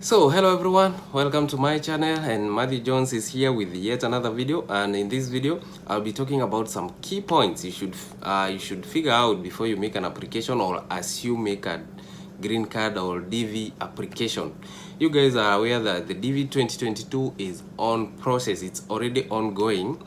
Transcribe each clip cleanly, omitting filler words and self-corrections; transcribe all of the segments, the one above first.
So hello everyone, welcome to my channel, and Matthew Jones is here with yet another video. And in this video I'll be talking about some key points you should figure out before you make an application, or as you make a green card or DV application. You guys are aware that the DV 2022 is on process. It's already ongoing.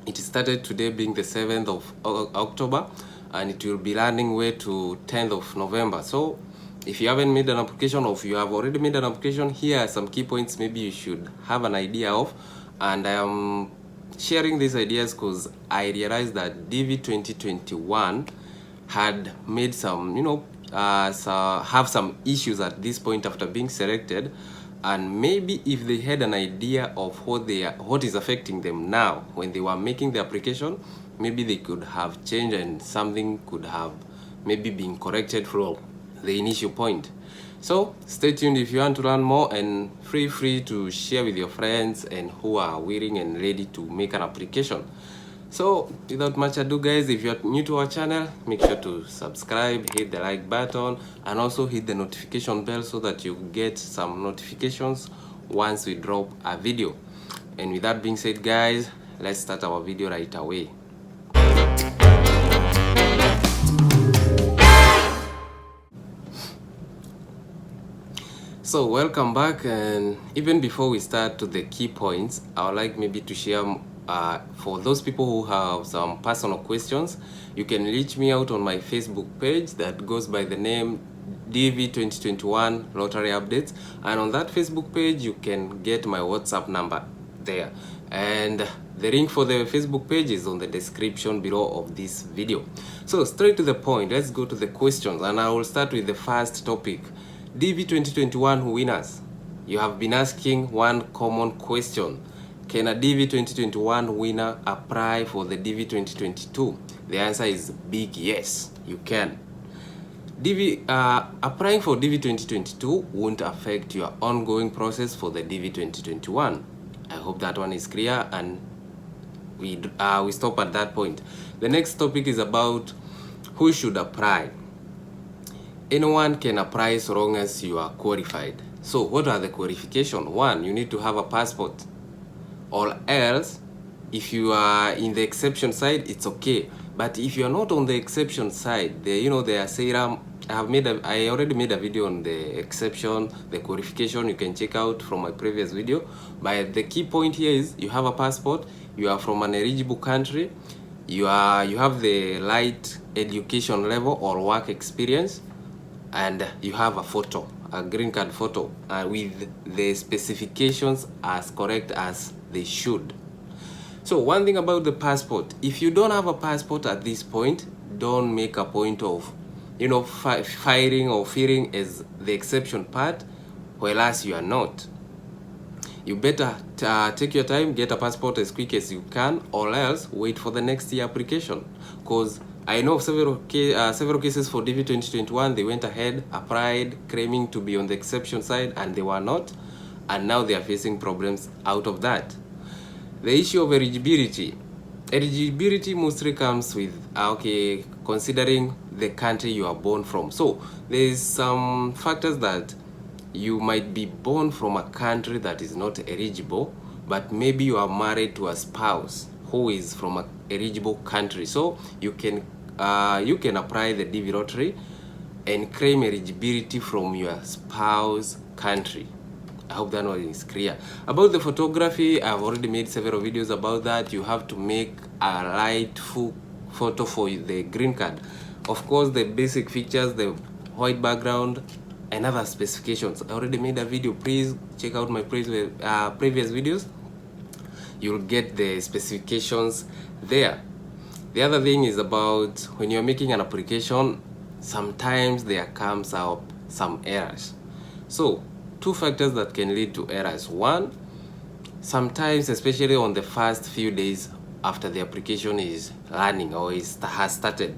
It started today, being the 7th of October, and it will be running way to 10th of November. So if you haven't made an application, or if you have already made an application, here are some key points maybe you should have an idea of. And I am sharing these ideas because I realized that DV 2021 had made some, have some issues at this point after being selected. And maybe if they had an idea of what is affecting them now when they were making the application, maybe they could have changed and something could have maybe been corrected from the initial point. So stay tuned if you want to learn more, and feel free to share with your friends and who are willing and ready to make an application. So without much ado guys, if you're new to our channel, make sure to subscribe, hit the like button, and also hit the notification bell so that you get some notifications once we drop a video. And with that being said guys, let's start our video right away. So welcome back, and even before we start to the key points, I would like maybe to share for those people who have some personal questions, you can reach me out on my Facebook page that goes by the name DV 2021 Lottery Updates, and on that Facebook page you can get my WhatsApp number there, and the link for the Facebook page is on the description below of this video. So straight to the point, let's go to the questions, and I will start with the first topic. DV 2021 winners, you have been asking one common question: can a DV 2021 winner apply for the DV 2022? The answer is big yes, you can. Applying for DV 2022 won't affect your ongoing process for the DV 2021. I hope that one is clear, and we stop at that point. The next topic is about who should apply. Anyone can apply so long as you are qualified. So what are the qualifications? One, you need to have a passport, or else if you are in the exception side, it's okay. But if you are not on the exception side, they are saying, I already made a video on the exception, the qualification, you can check out from my previous video. But the key point here is you have a passport, you are from an eligible country, you have the right education level or work experience, and you have a photo, a green card photo, with the specifications as correct as they should. So one thing about the passport, if you don't have a passport at this point, don't make a point of firing or fearing as the exception part, whereas you are not. You better take your time, get a passport as quick as you can, or else wait for the next year application. Because I know several cases for DV 2021, they went ahead, applied, claiming to be on the exception side, and they were not, and now they are facing problems out of that. The issue of eligibility. Eligibility mostly comes with, considering the country you are born from. So there's some factors that you might be born from a country that is not eligible, but maybe you are married to a spouse who is from an eligible country. So you can apply the DV lottery and claim eligibility from your spouse country. I hope that one is clear. About the photography, I've already made several videos about that. You have to make a right full photo for the green card. Of course, the basic features, the white background, and other specifications. I already made a video. Please check out my previous videos. You'll get the specifications there. The other thing is about when you're making an application, sometimes there comes out some errors. So two factors that can lead to errors. One, sometimes, especially on the first few days after the application is running or has started,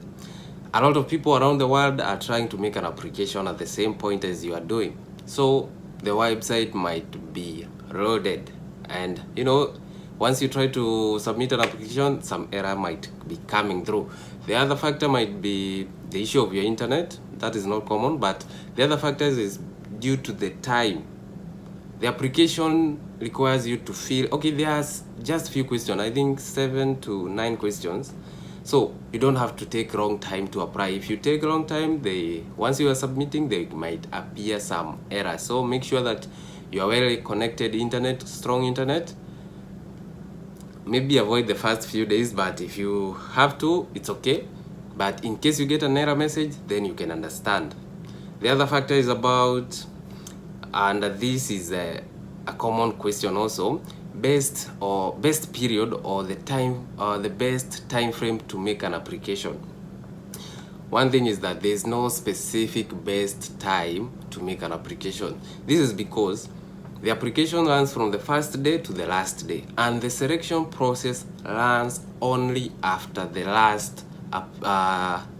a lot of people around the world are trying to make an application at the same point as you are doing. So the website might be loaded, and once you try to submit an application, some error might be coming through. The other factor might be the issue of your internet. That is not common, but the other factors is due to the time The application requires you to fill, okay, there's just few questions, I think 7 to 9 questions. So you don't have to take long time to apply. If you take a long time, once you are submitting, there might appear some errors. So make sure that you are well connected internet, strong internet. Maybe avoid the first few days, but if you have to, it's okay. But in case you get an error message, then you can understand. The other factor is about, and this is a common question also, best period or the time, the best time frame to make an application. One thing is that there's no specific best time to make an application. This is because the application runs from the first day to the last day, and the selection process runs only after the last,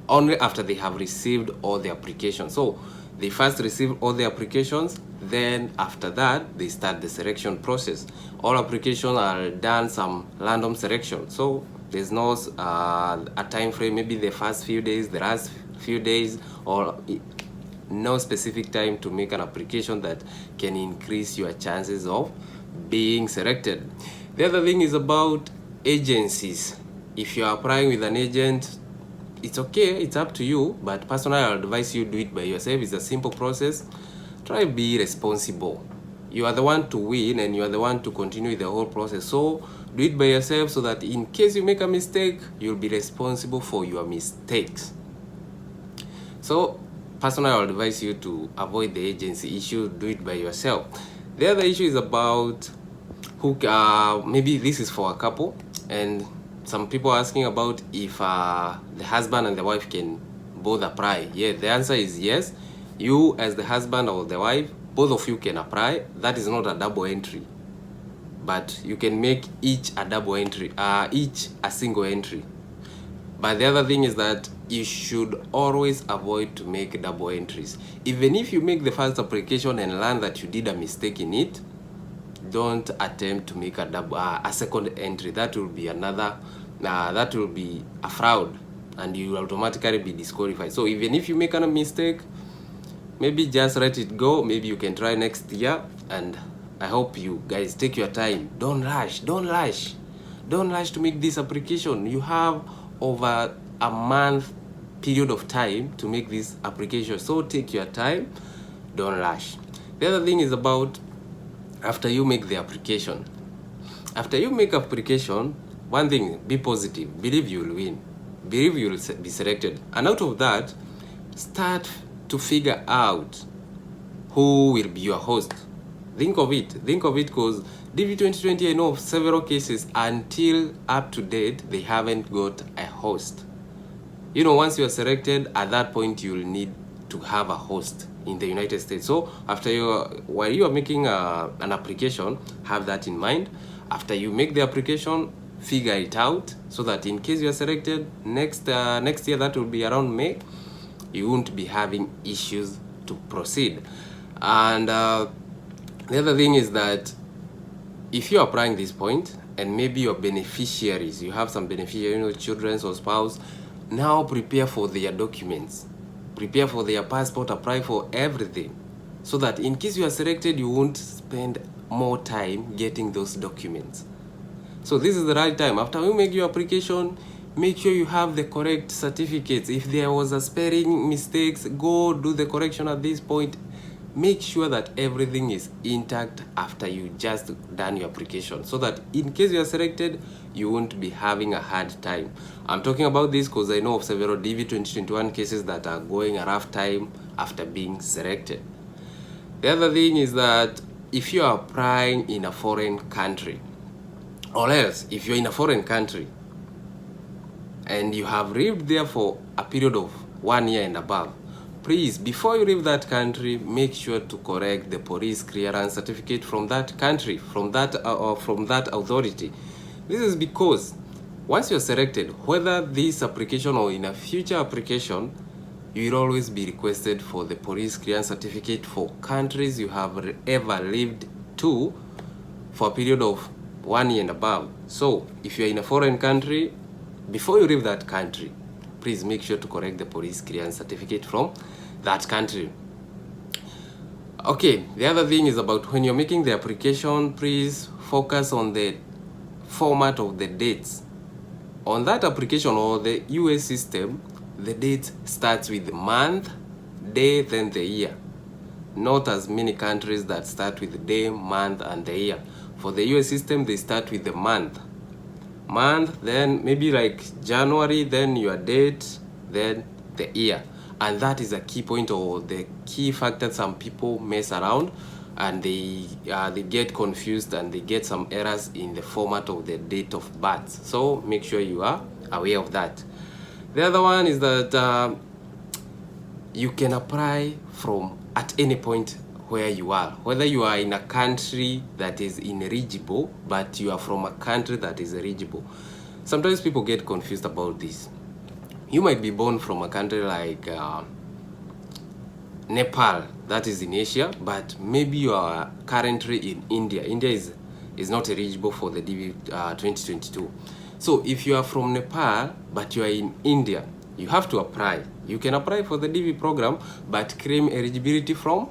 only after they have received all the applications. So they first receive all the applications, then after that they start the selection process. All applications are done some random selection, so there's no a time frame, maybe the first few days, the last few days, or no specific time to make an application that can increase your chances of being selected. The other thing is about agencies. If you're applying with an agent, it's okay, it's up to you, but personally I advise you do it by yourself. It's a simple process. Try to be responsible. You are the one to win and you are the one to continue the whole process. So do it by yourself, so that in case you make a mistake, you'll be responsible for your mistakes. So personally I would advise you to avoid the agency issue, do it by yourself. The other issue is about who, maybe this is for a couple, and some people are asking about if the husband and the wife can both apply. Yeah, the answer is yes. You as the husband or the wife, both of you can apply. That is not a double entry, but you can make each a double entry, each a single entry. But the other thing is that you should always avoid to make double entries. Even if you make the first application and learn that you did a mistake in it, don't attempt to make a second entry. That will be another, that will be a fraud, and you will automatically be disqualified. So even if you make a mistake, maybe just let it go. Maybe you can try next year, and I hope you guys take your time. Don't rush to make this application. You have over a month period of time to make this application, so take your time, don't rush. The other thing is about after you make the application. After you make application, one thing, be positive, believe you will win, believe you will be selected, and out of that, start to figure out who will be your host. Think of it, because DV 2020, I know of several cases until up to date they haven't got a host. You know, once you are selected, at that point you'll need to have a host in the United States. So after while you are making an application, have that in mind. After you make the application, figure it out, so that in case you are selected next year, that will be around May, you won't be having issues to proceed. And the other thing is that if you're applying this point and maybe your beneficiaries, you have some beneficiaries, you know, children or spouse, now prepare for their documents, prepare for their passport, apply for everything, so that in case you are selected, you won't spend more time getting those documents. So this is the right time. After you make your application, make sure you have the correct certificates. If there was a spelling mistakes, go do the correction at this point. Make sure that everything is intact after you just done your application, so that in case you are selected, you won't be having a hard time. I'm talking about this because I know of several DV 2021 cases that are going a rough time after being selected. The other thing is that if you are applying in a foreign country, or else if you're in a foreign country and you have lived there for a period of 1 year and above, please, before you leave that country, make sure to correct the police clearance certificate from that country, from that authority. This is because once you're selected, whether this application or in a future application, you will always be requested for the police clearance certificate for countries you have ever lived to for a period of 1 year and above. So if you're in a foreign country, before you leave that country, please make sure to correct the police clearance certificate from that country. Okay, the other thing is about when you're making the application, please focus on the format of the dates. On that application or the US system, the date starts with the month, day, then the year. Not as many countries that start with the day, month, and the year. For the US system, they start with the month, then maybe like January, then your date, then the year. And that is a key point or the key factor some people mess around, and they get confused and they get some errors in the format of the date of birth. So make sure you are aware of that. The other one is that you can apply from at any point where you are, whether you are in a country that is ineligible but you are from a country that is eligible. Sometimes people get confused about this. You might be born from a country like Nepal, that is in Asia, but maybe you are currently in India. India is not eligible for the DV 2022. So if you are from Nepal but you are in India, you have to apply. You can apply for the DV program but claim eligibility from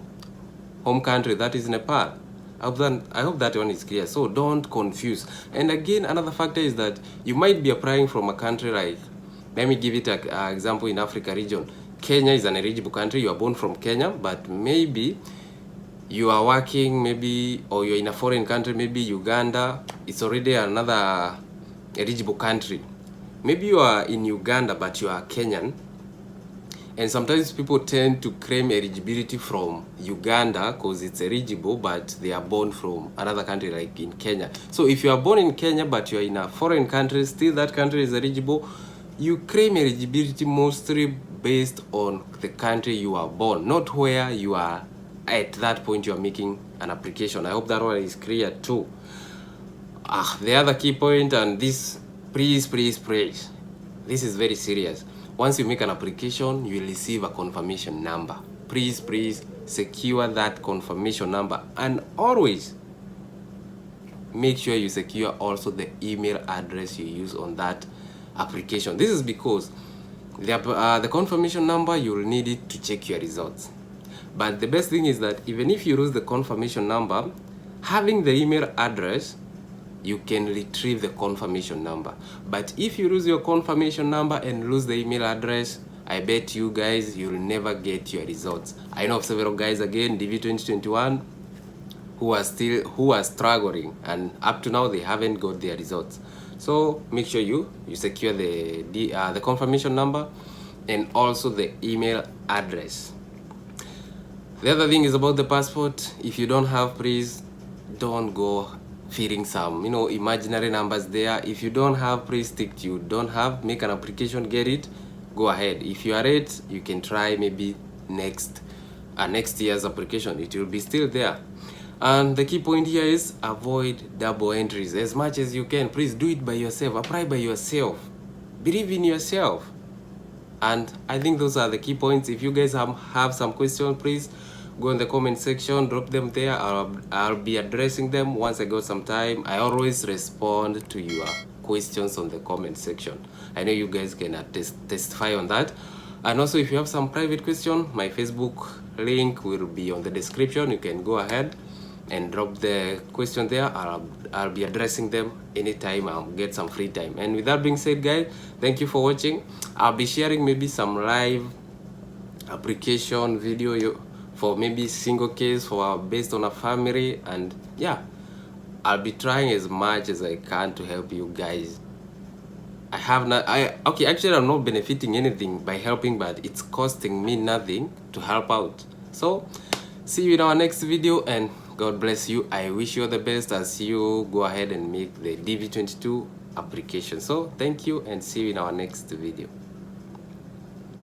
home country, that is Nepal. I hope that one is clear, so don't confuse. And again, another factor is that you might be applying from a country like, let me give it an example in Africa region. Kenya is an eligible country, you are born from Kenya, but maybe you are working, maybe, or you're in a foreign country, maybe Uganda, it's already another eligible country. Maybe you are in Uganda, but you are Kenyan, and sometimes people tend to claim eligibility from Uganda because it's eligible, but they are born from another country like in Kenya. So if you are born in Kenya, but you are in a foreign country, still that country is eligible, you claim eligibility mostly based on the country you are born, not where you are at that point you are making an application. I hope that one is clear too. The other key point, and this, please, this is very serious. Once you make an application, you will receive a confirmation number. Please secure that confirmation number, and always make sure you secure also the email address you use on that application. This is because the confirmation number, you will need it to check your results. But the best thing is that even if you lose the confirmation number, having the email address, you can retrieve the confirmation number. But if you lose your confirmation number and lose the email address, I bet you guys you'll never get your results. I know of several guys, again, DV 2021, who are struggling, and up to now they haven't got their results. So make sure you secure the confirmation number and also the email address. The other thing is about the passport. If you don't have, please don't go filling some imaginary numbers there. If you don't have, please stick to you don't have. Make an application, get it, go ahead. If you are it, you can try maybe next year's application, it will be still there. And the key point here is avoid double entries as much as you can. Please do it by yourself, apply by yourself, believe in yourself. And I think those are the key points. If you guys have some questions, please go in the comment section, drop them there. I'll be addressing them once I got some time. I always respond to your questions on the comment section. I know you guys can testify on that. And also, if you have some private question, my Facebook link will be on the description. You can go ahead and drop the question there. I'll be addressing them anytime I'll get some free time. And with that being said, guys, thank you for watching. I'll be sharing maybe some live application video for maybe single case for based on a family, and yeah, I'll be trying as much as I can to help you guys. Actually, I'm not benefiting anything by helping, but it's costing me nothing to help out. So see you in our next video, and God bless you. I wish you all the best as you go ahead and make the DV22 application. So thank you, and see you in our next video.